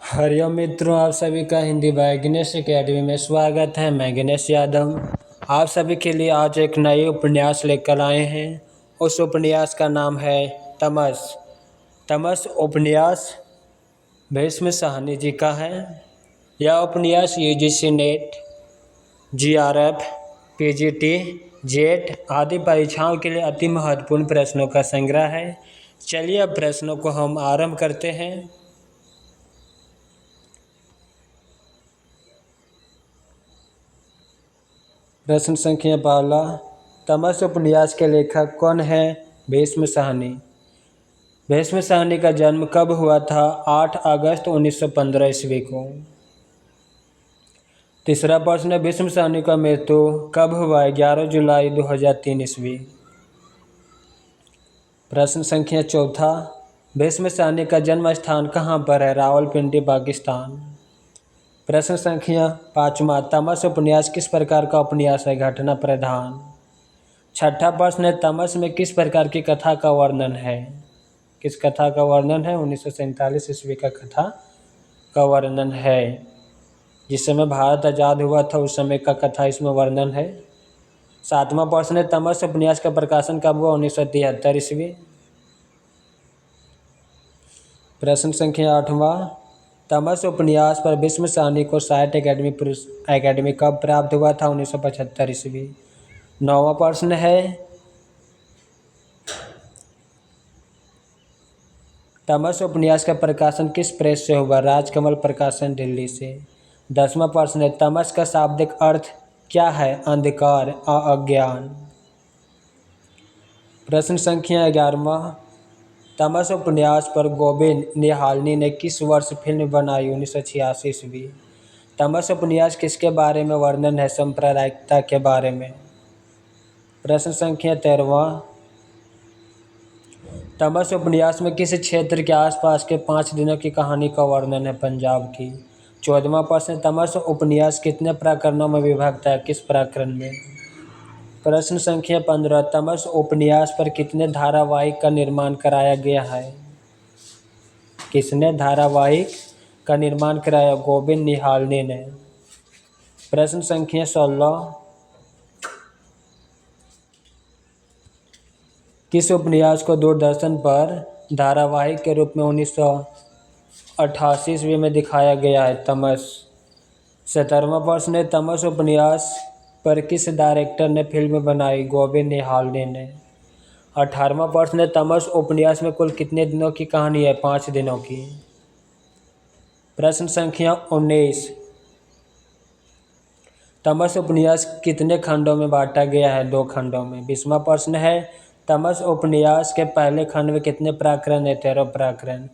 हरिओम मित्रों, आप सभी का हिंदी बाय गणेश अकेडमी में स्वागत है। मैं गणेश यादव आप सभी के लिए आज एक नए उपन्यास लेकर आए हैं। उस उपन्यास का नाम है तमस। तमस उपन्यास भीष्म साहनी जी का है। यह उपन्यास UGC net, GRF, PGT, jet आदि परीक्षाओं के लिए अति महत्वपूर्ण प्रश्नों का संग्रह है। चलिए अब प्रश्नों को हम आरंभ करते हैं। प्रश्न संख्या पहला, तमस उपन्यास के लेखक कौन है? भीष्म साहनी। भीष्म साहनी का जन्म कब हुआ था? 8 अगस्त 1915 ईस्वी को। तीसरा प्रश्न है, भीष्म साहनी का मृत्यु कब हुआ? 11 जुलाई 2003 ईस्वी। प्रश्न संख्या चौथा, भीष्म साहनी का जन्म स्थान कहाँ पर है? रावलपिंडी, पाकिस्तान। प्रश्न संख्या पाँचवा, तमस उपन्यास किस प्रकार का उपन्यास है? घटना प्रधान। छठा प्रश्न है, तमस में किस प्रकार की कथा का वर्णन है? किस कथा का वर्णन है? 1947 ईस्वी का कथा का वर्णन है। जिस समय भारत आज़ाद हुआ था उस समय का कथा इसमें वर्णन है। सातवां प्रश्न है, तमस उपन्यास का प्रकाशन कब हुआ? 1973 ईस्वी। प्रश्न संख्या आठवां, तमस उपन्यास पर भीष्म साहनी को साहित्य अकेडमी कब प्राप्त हुआ था? 1975 ईस्वी। नौवां प्रश्न है, तमस उपन्यास का प्रकाशन किस प्रेस से हुआ? राजकमल प्रकाशन, दिल्ली से। 10वां प्रश्न है, तमस का शाब्दिक अर्थ क्या है? अंधकार, अज्ञान। प्रश्न संख्या 11वां, तमस उपन्यास पर गोविंद निहालनी ने किस वर्ष फिल्म बनाई? 1986 ईस्वी। तमस उपन्यास किसके बारे में वर्णन है? सांप्रदायिकता के बारे में। प्रश्न संख्या 13वां, तमस उपन्यास में किस क्षेत्र के आसपास के 5 दिनों की कहानी का वर्णन है? पंजाब की। 14वां प्रश्न, तमस उपन्यास कितने प्रकरणों में विभक्त है? किस प्रकरण में? प्रश्न संख्या 15, तमस उपन्यास पर कितने धारावाहिक का निर्माण कराया गया है? किसने धारावाहिक का निर्माण कराया? गोविंद निहालनी ने। प्रश्न संख्या 16, किस उपन्यास को दूरदर्शन पर धारावाहिक के रूप में 1988 ईस्वी में दिखाया गया है? तमस। 17वां प्रश्न है, तमस उपन्यास पर किस डायरेक्टर ने फिल्म बनाई? गोविंद निहालनी ने। 18वां प्रश्न है, तमस उपन्यास में कुल कितने दिनों की कहानी है? 5 दिनों की। प्रश्न संख्या 19, तमस उपन्यास कितने खंडों में बांटा गया है? 2 खंडों में। 20वां प्रश्न है, तमस उपन्यास के पहले खंड में कितने प्रकरण है? 13 प्रकरण।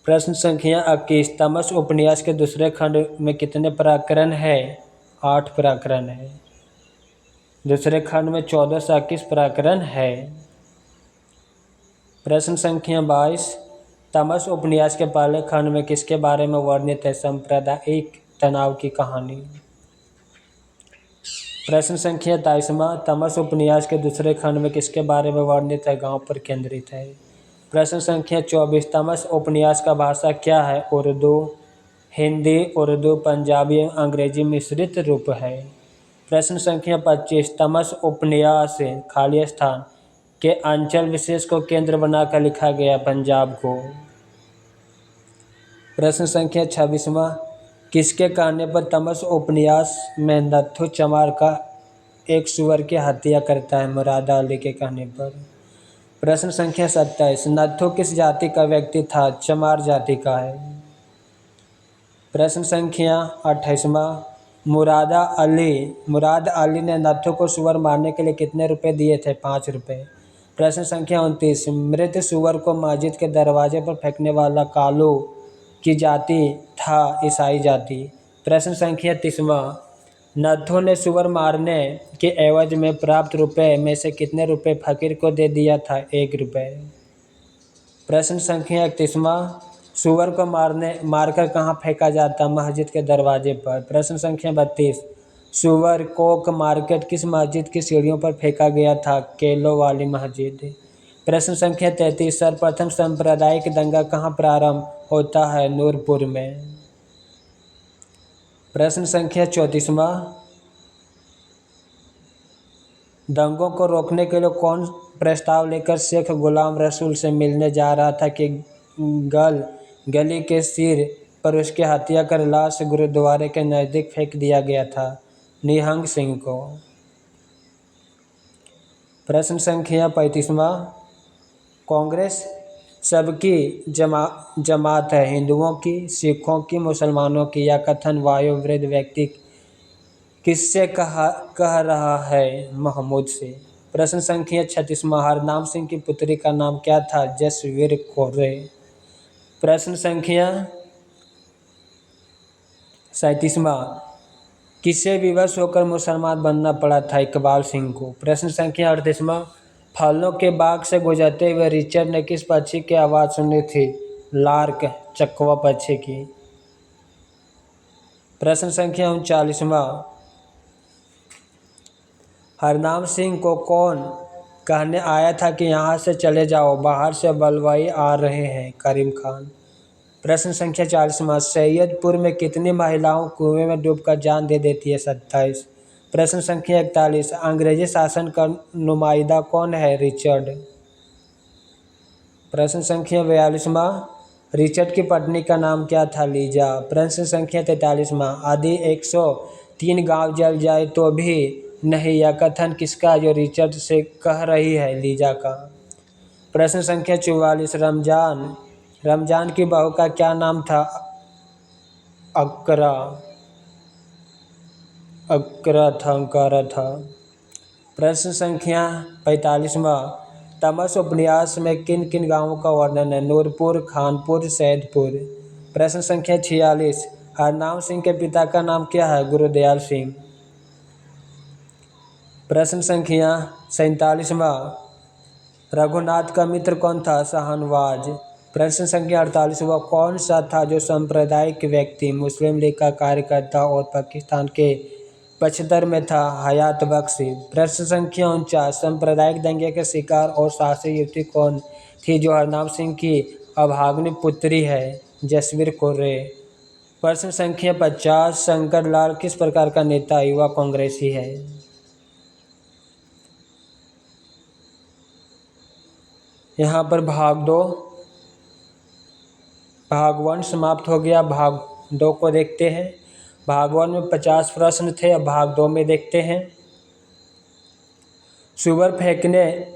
प्रश्न संख्या 21, तमस उपन्यास के दूसरे खंड में कितने प्रकरण है? 8 प्रकरण है। दूसरे खंड में 14 से 21 प्रकरण है। प्रश्न संख्या 22, तमस उपन्यास के पहले खंड में किसके बारे में वर्णित है? सांप्रदायिक तनाव की कहानी। प्रश्न संख्या 23वां, तमस उपन्यास के दूसरे खंड में किसके बारे में वर्णित है? गांव पर केंद्रित है। प्रश्न संख्या 24, तमस उपन्यास का भाषा क्या है? उर्दू, हिंदी, उर्दू, पंजाबी, अंग्रेजी मिश्रित रूप है। प्रश्न संख्या 25, तमस उपन्यास खाली स्थान के अंचल विशेष को केंद्र बनाकर लिखा गया? पंजाब को। प्रश्न संख्या 26वां, किसके कहने पर तमस उपन्यास में नत्थू चमार का एक सुअर की हत्या करता है? मुरादा अली के कहने पर। प्रश्न संख्या 27, नत्थू किस जाति का व्यक्ति था? चमार जाति का है। प्रश्न संख्या 28वां, मुराद अली ने नत्थू को सुअर मारने के लिए कितने रुपए दिए थे? 5 रुपए। प्रश्न संख्या 29, मृत सुअर को मस्जिद के दरवाजे पर फेंकने वाला कालू की जाति था? ईसाई जाति। प्रश्न संख्या 30वां, नत्थू ने सुअर मारने के एवज में प्राप्त रुपए में से कितने रुपए फकीर को दे दिया था? 1 रुपए। प्रश्न संख्या 31वां, सुअर को मारकर कहाँ फेंका जाता? मस्जिद के दरवाजे पर। प्रश्न संख्या 32, सुअर कोक मार्केट किस मस्जिद की सीढ़ियों पर फेंका गया था? केलो वाली मस्जिद। प्रश्न संख्या 33, सर्वप्रथम सांप्रदायिक दंगा कहाँ प्रारंभ होता है? नूरपुर में। प्रश्न संख्या 34वां, दंगों को रोकने के लिए कौन प्रस्ताव लेकर शेख गुलाम रसूल से मिलने जा रहा था कि गली के सिर पर उसकी हत्या कर लाश गुरुद्वारे के नज़दीक फेंक दिया गया था? निहंग सिंह को। प्रश्न संख्या 35वां, कांग्रेस सबकी जमात है, हिंदुओं की, सिखों की, मुसलमानों की, यह कथन वयोवृद्ध व्यक्ति किससे कह रहा है? महमूद से। प्रश्न संख्या 36वां, हरनाम सिंह की पुत्री का नाम क्या था? जसवीर कौर। प्रश्न संख्या 37वां, किससे विवश होकर मुसलमान बनना पड़ा था? इकबाल सिंह को। प्रश्न संख्या 38वां, फलों के बाग से गुजरते हुए रिचर्ड ने किस पक्षी की आवाज़ सुनी थी? लार्क, चकवा पक्षी की। प्रश्न संख्या 39वां, हरनाम सिंह को कौन कहने आया था कि यहाँ से चले जाओ, बाहर से बलवाई आ रहे हैं? करीम खान। प्रश्न संख्या 40वां, सैयदपुर में कितनी महिलाओं कुएं में डूबकर जान दे देती है? 27। प्रश्न संख्या 41, अंग्रेजी शासन का नुमाइंदा कौन है? रिचर्ड। प्रश्न संख्या 42वां, रिचर्ड की पत्नी का नाम क्या था? लीजा। प्रश्न संख्या 43वां, यदि 103 गांव जल जाए तो भी नहीं, यह कथन किसका जो रिचर्ड से कह रही है? लीजा का। प्रश्न संख्या 44, रमजान की बहू का क्या नाम था? अंकारा था। प्रश्न संख्या 45वां, तमस उपन्यास में किन किन गांवों का वर्णन है? नूरपुर, खानपुर, सैदपुर। प्रश्न संख्या 46, हरनाम सिंह के पिता का नाम क्या है? गुरुदयाल सिंह। प्रश्न संख्या 47वां, रघुनाथ का मित्र कौन था? शाहनवाज। प्रश्न संख्या 48वां, कौन सा था जो सांप्रदायिक व्यक्ति मुस्लिम लीग का कार्यकर्ता और पाकिस्तान के पक्षधर में था? हयात बख्श। प्रश्न संख्या 49, सांप्रदायिक दंगे के शिकार और साहसी युवती कौन थी जो हरनाम सिंह की अभागिनी पुत्री है? जसवीर कौर। प्रश्न संख्या 50, शंकर लाल किस प्रकार का नेता युवा कांग्रेसी है? यहाँ पर भाग 1 समाप्त हो गया। भाग 2 को देखते हैं। भाग 1 में 50 प्रश्न थे, अब भाग 2 में देखते हैं। सुअर फेंकने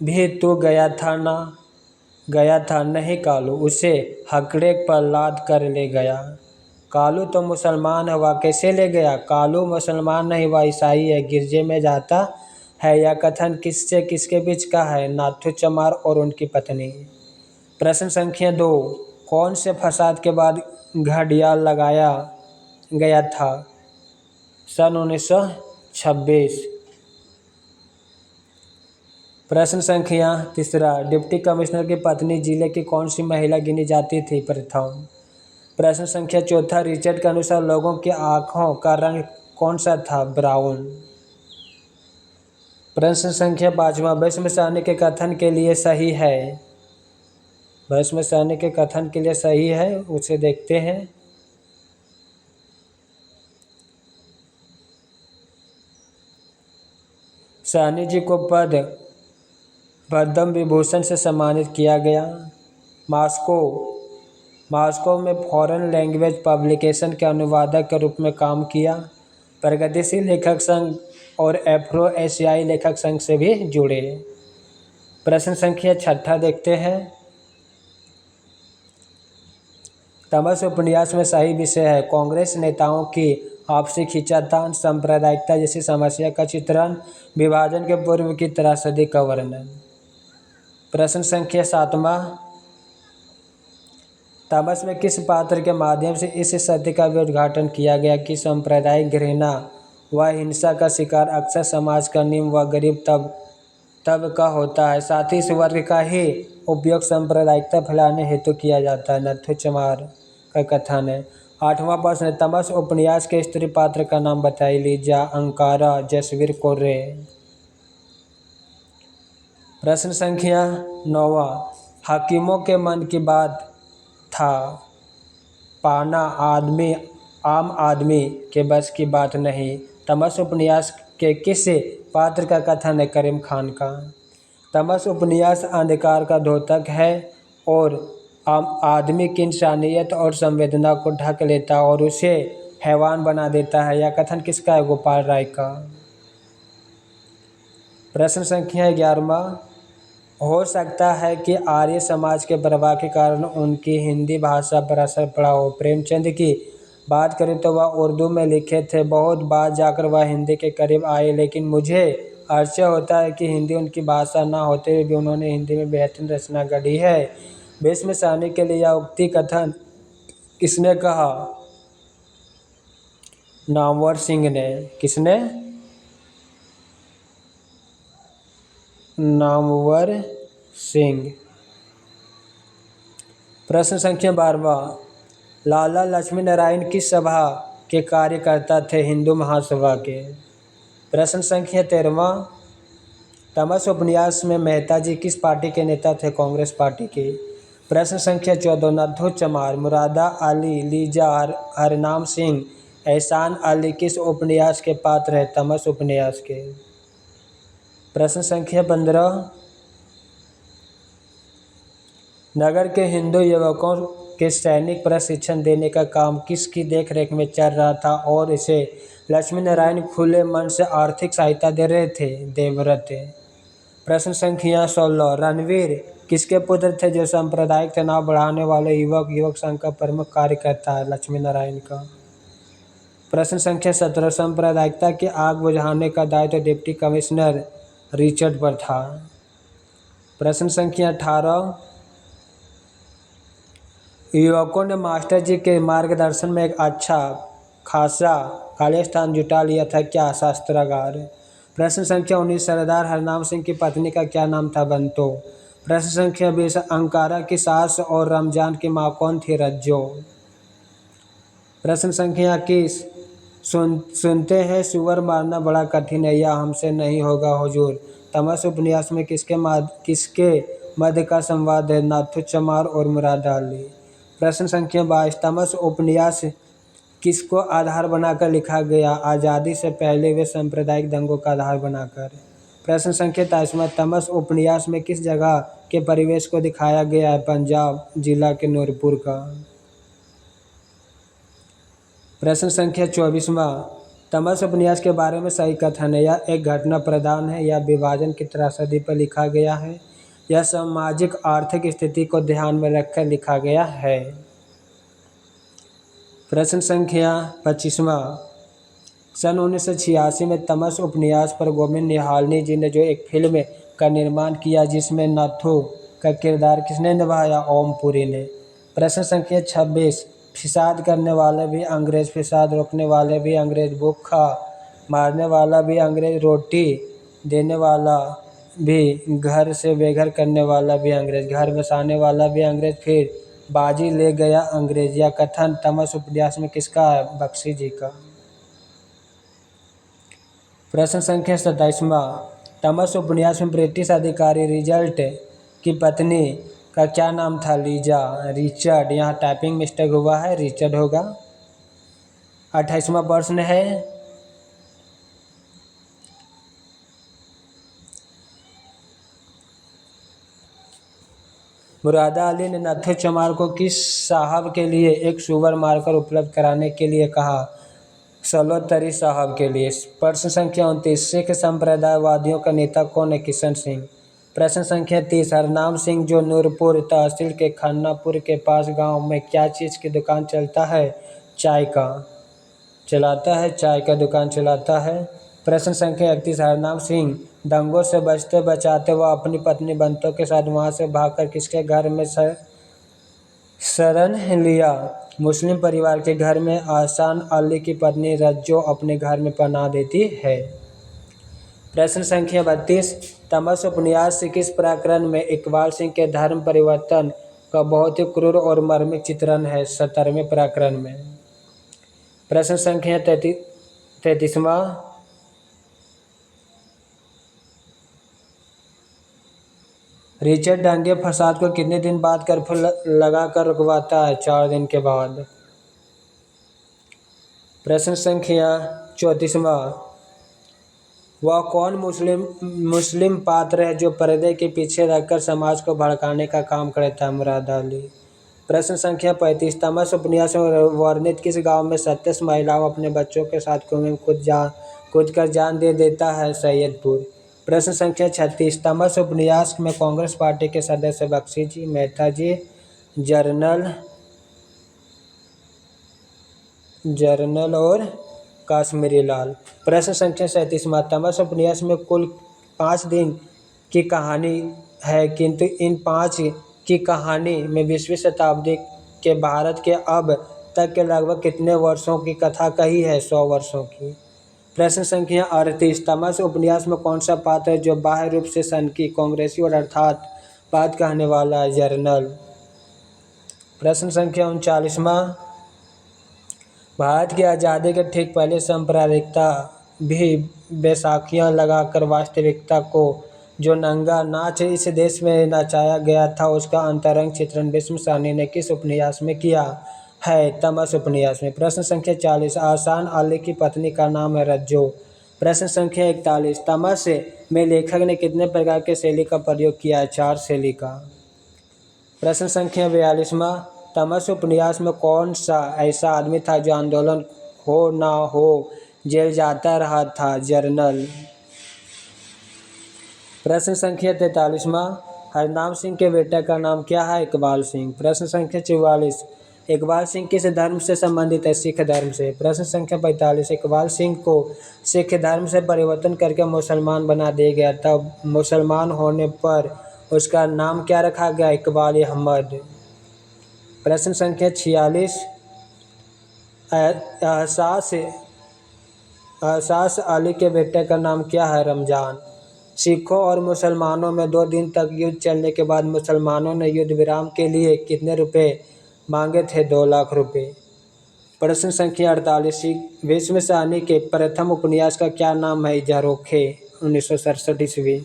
भी तू गया था ना? गया था नहीं कालू, उसे हकड़े पर लाद कर ले गया। कालू तो मुसलमान है, वह कैसे ले गया? कालू मुसलमान नहीं, वह ईसाई है, गिरजे में जाता है। यह कथन किससे किसके बीच का है? नाथू चमार और उनकी पत्नी। प्रश्न संख्या 2, कौन से फसाद के बाद घड़ियाल लगाया गया था? सन 1926। प्रश्न संख्या 3, डिप्टी कमिश्नर की पत्नी जिले की कौन सी महिला गिनी जाती थी? प्रथम। प्रश्न संख्या 4, रिचर्ड के अनुसार लोगों की आंखों का रंग कौन सा था? ब्राउन। प्रश्न संख्या 5, भस्म सहने के कथन के लिए सही है? भस्म सहने के कथन के लिए सही है, उसे देखते हैं। सहनी जी को पद्म विभूषण से सम्मानित किया गया। मॉस्को में फॉरेन लैंग्वेज पब्लिकेशन के अनुवादक के रूप में काम किया। प्रगतिशील लेखक संघ और अफ्रो एशियाई लेखक संघ से भी जुड़े। प्रश्न संख्या 6 देखते हैं। तमस उपन्यास में सही विषय है? कांग्रेस नेताओं की आपसी खींचातान, सांप्रदायिकता जैसी समस्या का चित्रण, विभाजन के पूर्व की त्रासदी का वर्णन। प्रश्न संख्या 7, तमस में किस पात्र के माध्यम से इस सत्य का भी उद्घाटन किया गया कि सांप्रदायिक घृणा व हिंसा का शिकार अक्सर समाज का निम्न व गरीब तब का होता है, साथ ही इस वर्ग का ही उपयोग सांप्रदायिकता फैलाने हेतु किया जाता है? नथु चमार का कथन है। 8वां प्रश्न, तमस उपन्यास के स्त्री पात्र का नाम बताइए? Lisa, Ankara, Jasvir Kaur. प्रश्न संख्या 9, हकीमों के मन की बात था? पाना, आदमी आम आदमी के बस की बात नहीं। तमस उपन्यास के किस पात्र का कथन है? करीम खान का। तमस उपन्यास अंधकार का द्योतक है और आम आदमी की इंसानियत और संवेदना को ढक लेता है और उसे हैवान बना देता है। यह कथन किसका है? गोपाल राय का। प्रश्न संख्या 11वां, हो सकता है कि आर्य समाज के प्रभाव के कारण उनकी हिंदी भाषा पर असर पड़ा हो। प्रेमचंद की बात करें तो वह उर्दू में लिखे थे, बहुत बार जाकर वह हिंदी के करीब आए, लेकिन मुझे आश्चर्य होता है कि हिंदी उनकी भाषा ना होते हुए भी उन्होंने हिंदी में बेहतरीन रचना गढ़ी है। भीष्म साहनी के लिए यह उक्ति कथन किसने कहा? नामवर सिंह ने। किसने? नामवर सिंह। प्रश्न संख्या 12वां, लाला लक्ष्मी नारायण किस सभा के कार्यकर्ता थे? हिंदू महासभा के। प्रश्न संख्या 13वां, तमस उपन्यास में मेहता जी किस पार्टी के नेता थे? कांग्रेस पार्टी के। प्रश्न संख्या 14, नत्थू चमार, मुरादा अली, लीजा, हरनाम सिंह, एहसान अली किस उपन्यास के पात्र हैं? तमस उपन्यास के। प्रश्न संख्या 15, नगर के हिंदू युवकों के सैनिक प्रशिक्षण देने का काम किसकी देखरेख में चल रहा था और इसे लक्ष्मी नारायण खुले मन से आर्थिक सहायता दे रहे थे? देवव्रत। प्रश्न संख्या 16, रणवीर किसके पुत्र थे जो सांप्रदायिक तनाव बढ़ाने वाले युवक संघ का प्रमुख कार्यकर्ता है? लक्ष्मी नारायण का। प्रश्न संख्या 17, सांप्रदायिकता की आग बुझाने का दायित्व डिप्टी कमिश्नर रिचर्ड पर था। प्रश्न संख्या 18, युवकों ने मास्टर जी के मार्गदर्शन में एक अच्छा खासा खाली स्थान जुटा लिया था, क्या? शास्त्रागार। प्रश्न संख्या 19, सरदार हरनाम सिंह की पत्नी का क्या नाम था? बंतो। प्रश्न संख्या 20, अंकारा की सास और रमजान की माँ कौन थी? रज्जो। प्रश्न संख्या 21, सुनते हैं सुअर मारना बड़ा कठिन है, यह हमसे नहीं होगा हुजूर। तमस उपन्यास में किसके मध्य का संवाद है? नाथू चमार और मुरादा अली। प्रश्न संख्या 22, तमस उपन्यास किसको आधार बनाकर लिखा गया? आज़ादी से पहले वे सांप्रदायिक दंगों का आधार बनाकर। प्रश्न संख्या 23, तमस उपन्यास में किस जगह के परिवेश को दिखाया गया है? पंजाब जिला के नूरपुर का। प्रश्न संख्या 24वां, तमस उपन्यास के बारे में सही कथन है। यह एक घटना प्रधान है, यह विभाजन की त्रासदी पर लिखा गया है, यह सामाजिक आर्थिक स्थिति को ध्यान में रखकर लिखा गया है। प्रश्न संख्या 25वां, सन 1986 में तमस उपन्यास पर गोविंद निहालनी जी ने जो एक फिल्म का निर्माण किया जिसमें नथु का किरदार किसने निभाया? ओमपुरी ने। प्रश्न संख्या 26, फिसाद करने वाले भी अंग्रेज, फिसाद रोकने वाले भी अंग्रेज, भूखा मारने वाला भी अंग्रेज, रोटी देने वाला भी, घर से बेघर करने वाला भी अंग्रेज, घर बसाने वाला भी अंग्रेज, फिर बाजी ले गया अंग्रेज। यह कथन तमस उपन्यास में किसका है? बख्शी जी का। प्रश्न संख्या 27वां, तमस उपन्यास में ब्रिटिश अधिकारी रिचर्ड की पत्नी का क्या नाम था? लीजा। रिचर्ड, यहाँ टाइपिंग मिस्टेक हुआ है, रिचर्ड होगा। 28वां प्रश्न है, मुरादा अली ने नत्थू चमार को किस साहब के लिए एक सुअर मारकर उपलब्ध कराने के लिए कहा? सलोतरी साहब के लिए। प्रश्न संख्या 29, सिख संप्रदायवादियों का नेता कौन है? किशन सिंह। प्रश्न संख्या 30, हरनाम सिंह जो नूरपुर तहसील के खन्नापुर के पास गांव में क्या चीज़ की दुकान चलता है? चाय का दुकान चलाता है। प्रश्न संख्या 31, हरनाम सिंह दंगों से बचते बचाते वह अपनी पत्नी बंतो के साथ वहां से भागकर किसके घर में शरण लिया? मुस्लिम परिवार के घर में एहसान अली की पत्नी रज्जो अपने घर में पनाह देती है। प्रश्न संख्या 32, तमस उपन्यास से किस प्रकरण में इकबाल सिंह के धर्म परिवर्तन का बहुत ही क्रूर और मार्मिक चित्रण है? 17वें प्रकरण में। प्रश्न संख्या 33वां, रिचर्ड दंगे फसाद को कितने दिन बाद कर्फ्यू लगाकर रुकवाता है? 4 दिन के बाद। प्रश्न संख्या 34वां, वह कौन मुस्लिम पात्र है जो पर्दे के पीछे रहकर समाज को भड़काने का काम करता है? मुराद अली। प्रश्न संख्या 35, तमस उपन्यास में वर्णित किस गांव में 27 महिलाओं अपने बच्चों के साथ कुएं में कूद कर जान दे देता है? सैयदपुर। प्रश्न संख्या 36, तमस उपन्यास में कांग्रेस पार्टी के सदस्य बख्शी जी, मेहता जी, जर्नल और काश्मीरी लाल। प्रश्न संख्या 37वां, तमस उपन्यास में कुल 5 दिन की कहानी है, किंतु इन 5 की कहानी में 20वीं शताब्दी के भारत के अब तक के लगभग कितने वर्षों की कथा कही है? 100 वर्षों की। प्रश्न संख्या 38, तमस उपन्यास में कौन सा पात्र है जो बाह्य रूप से सनकी, कांग्रेसी और अर्थात बात कहने वाला है? जर्नल। प्रश्न संख्या 39वां, भारत की आज़ादी के ठीक पहले सांप्रदायिकता भी बैसाखियां लगाकर वास्तविकता को जो नंगा नाच इस देश में नचाया गया था, उसका अंतरंग चित्रण भीष्म साहनी ने किस उपन्यास में किया है? तमस उपन्यास में। प्रश्न संख्या 40, आसान अली की पत्नी का नाम है रज्जो। प्रश्न संख्या 41, तमस में लेखक ने कितने प्रकार के शैली का प्रयोग किया है? 4 शैली का। प्रश्न संख्या 42वां, तमस उपन्यास में कौन सा ऐसा आदमी था जो आंदोलन हो ना हो जेल जाता रहा था? जर्नल। प्रश्न संख्या 43वां, हरनाम सिंह के बेटे का नाम क्या है? इकबाल सिंह। प्रश्न संख्या 44, इकबाल सिंह किस धर्म से संबंधित है? सिख धर्म से। प्रश्न संख्या 45, इकबाल सिंह को सिख धर्म से परिवर्तन करके मुसलमान बना दिया गया था, मुसलमान होने पर उसका नाम क्या रखा गया? इकबाल अहमद। प्रश्न संख्या 46, एहसास अली के बेटे का नाम क्या है? रमजान। सिखों और मुसलमानों में 2 दिन तक युद्ध चलने के बाद मुसलमानों ने युद्ध विराम के लिए कितने रुपए मांगे थे? 2 लाख रुपए। प्रश्न संख्या 48, भीष्म साहनी के प्रथम उपन्यास का क्या नाम है? झरोखे, 1967 ईस्वी।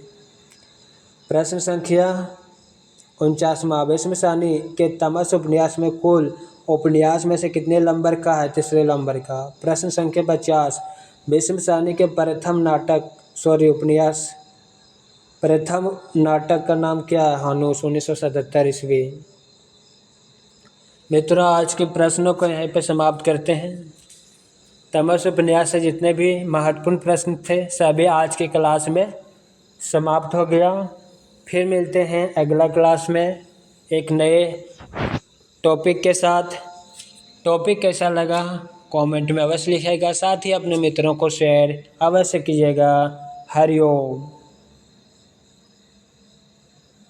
प्रश्न संख्या 49वां, भीष्म साहनी के तमस उपन्यास में कुल उपन्यास में से कितने नंबर का है? 3 नंबर का। प्रश्न संख्या 50, भीष्म साहनी के प्रथम नाटक का नाम क्या है? हनुष, 1977 ईस्वी। मित्रों, आज के प्रश्नों को यहीं पे समाप्त करते हैं। तमस उपन्यास से जितने भी महत्वपूर्ण प्रश्न थे सभी आज की क्लास में समाप्त हो गया। फिर मिलते हैं अगला क्लास में एक नए टॉपिक के साथ। टॉपिक कैसा लगा कमेंट में अवश्य लिखिएगा, साथ ही अपने मित्रों को शेयर अवश्य कीजिएगा। हरिओम।